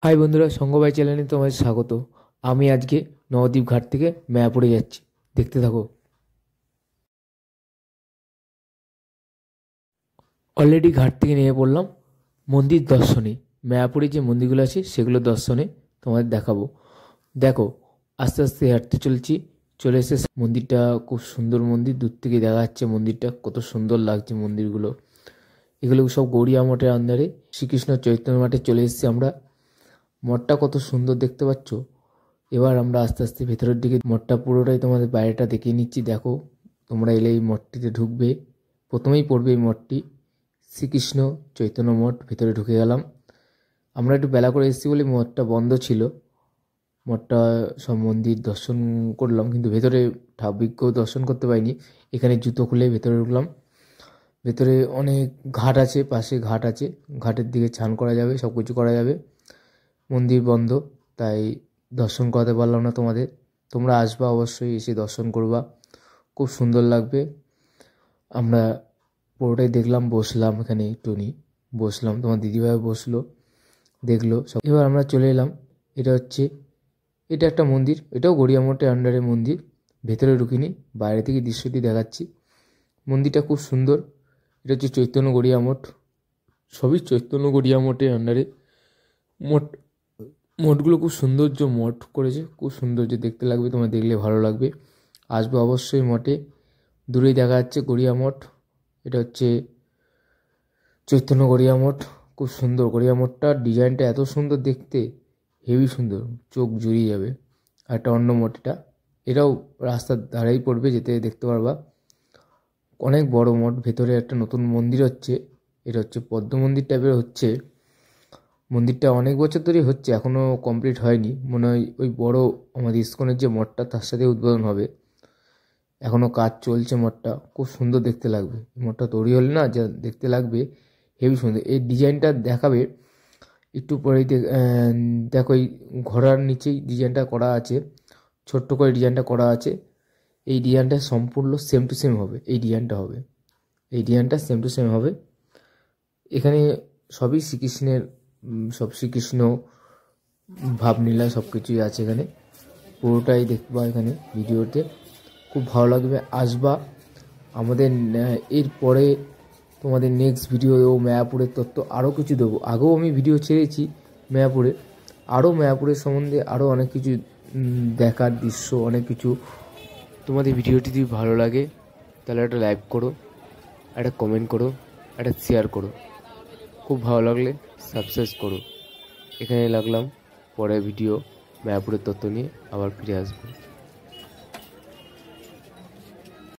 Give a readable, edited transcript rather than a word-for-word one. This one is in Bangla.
হাই বন্ধুরা, সঙ্গবাই চ্যানেলে তোমাদের স্বাগত। আমি আজকে নবদ্বীপ ঘাট থেকে মায়াপুরে যাচ্ছি, দেখতে থাকো। অলরেডি ঘাট থেকে নেমে পড়লাম মন্দির দর্শনে। মায়াপুরে যে মন্দিরগুলো আছে সেগুলো দর্শনে তোমাদের দেখাবো। দেখো, আস্তে আস্তে হাঁটতে চলছি, চলে এসে মন্দিরটা খুব সুন্দর মন্দির। দূর থেকে দেখা যাচ্ছে মন্দিরটা কত সুন্দর লাগছে। মন্দিরগুলো এগুলো সব গৌড়িয়া মঠের আন্ডারে। শ্রীকৃষ্ণ চৈতন্য মঠে চলে এসেছি আমরা। মঠটা কত সুন্দর দেখতে পাচ্ছ। এবার আমরা আস্তে আস্তে ভেতরের দিকে, মঠটা পুরোটাই তোমাদের বাইরেটা দেখিয়ে নিচ্ছি। দেখো, তোমরা এলে এই মঠটিতে ঢুকবে, প্রথমেই পড়বে এই মঠটি, শ্রীকৃষ্ণ চৈতন্য মঠ। ভেতরে ঢুকে গেলাম। আমরা একটু বেলা করে এসেছি বলে মঠটা বন্ধ ছিল। মঠটা সব মন্দির দর্শন করলাম, কিন্তু ভেতরে ঠাকুরকেও দর্শন করতে পারিনি। এখানে জুতো খুলে ভেতরে ঢুকলাম। ভেতরে অনেক ঘাট আছে, পাশে ঘাট আছে, ঘাটের দিকে স্নান করা যাবে, সব কিছু করা যাবে। মন্দির বন্ধ, তাই দর্শন করাতে পারলাম না তোমাদের। তোমরা আসবা, অবশ্যই এসে দর্শন করবা, খুব সুন্দর লাগবে। আমরা পুরোটাই দেখলাম, বসলাম এখানে একটুনি, বসলাম, তোমার দিদিভাই বসলো, দেখলো সব। এবার আমরা চলে এলাম। এটা একটা মন্দির, এটাও গড়িয়া মঠের আন্ডারে মন্দির। ভেতরে ঢুকিনি, বাইরে থেকে দৃশ্যটি দেখাচ্ছি। মন্দিরটা খুব সুন্দর। এটা হচ্ছে চৈতন্য গড়িয়া মঠ, সবই চৈতন্য গড়িয়া মঠের আন্ডারে। মঠ মঠগুলো খুব সৌন্দর্য মঠ করেছে, খুব সৌন্দর্য দেখতে লাগবে, তোমার দেখলে ভালো লাগবে। আসবে অবশ্যই মঠে। দূরেই দেখা যাচ্ছে গড়িয়া মঠ, এটা হচ্ছে চৈতন্য গড়িয়া মঠ। খুব সুন্দর গড়িয়া মঠটা, ডিজাইনটা এত সুন্দর দেখতে, হেভি সুন্দর, চোখ জুড়িয়ে যাবে। আর একটা অন্য মঠ, এটাও রাস্তার ধারেই পড়বে, যেতে দেখতে পারবা। অনেক বড় মঠ। ভেতরে একটা নতুন মন্দির হচ্ছে, এটা হচ্ছে পদ্ম মন্দির টাইপের হচ্ছে। মন্দিরটা অনেক বছর ধরেই হচ্ছে, এখনও কমপ্লিট হয়নি। মনে হয় ওই বড় আমাদের ইস্কনের যে মঠটা, তার সাথে উদ্বোধন হবে। এখনও কাজ চলছে। মঠটা খুব সুন্দর দেখতে লাগবে। মঠটা তৈরি হলে না, যা দেখতে লাগবে হেভি সুন্দর। এই ডিজাইনটা দেখাবে একটু পরেই। দেখো, এই ঘোড়ার নিচেই ডিজাইনটা করা আছে, ছোট্ট করে ডিজাইনটা করা আছে। এই ডিজাইনটা সম্পূর্ণ সেম টু সেম হবে। এই ডিজাইনটা সেম টু সেম হবে। এখানে সবই শ্রীকৃষ্ণের, সব শ্রীকৃষ্ণ ভাবনীলা সব কিছুই আছে এখানে, পুরোটাই দেখবা এখানে ভিডিওতে, খুব ভালো লাগবে। আসবা আমাদের। এরপরে তোমাদের নেক্সট ভিডিও ও মায়াপুরের তত্ত্ব আরও কিছু দেবো। আগেও আমি ভিডিও ছেড়েছি মায়াপুরে, আরও মায়াপুরের সম্বন্ধে আরও অনেক কিছু দেখার দৃশ্য, অনেক কিছু। তোমাদের ভিডিওটি যদি ভালো লাগে তাহলে একটা লাইক করো, একটা কমেন্ট করো, একটা শেয়ার করো। খুব ভালো লাগলে সাবস্ক্রাইব করো। এখানে লাগলাম, পরের ভিডিও মায়াপুরের তত্ত্ব নিয়ে আবার ফিরে আসবো।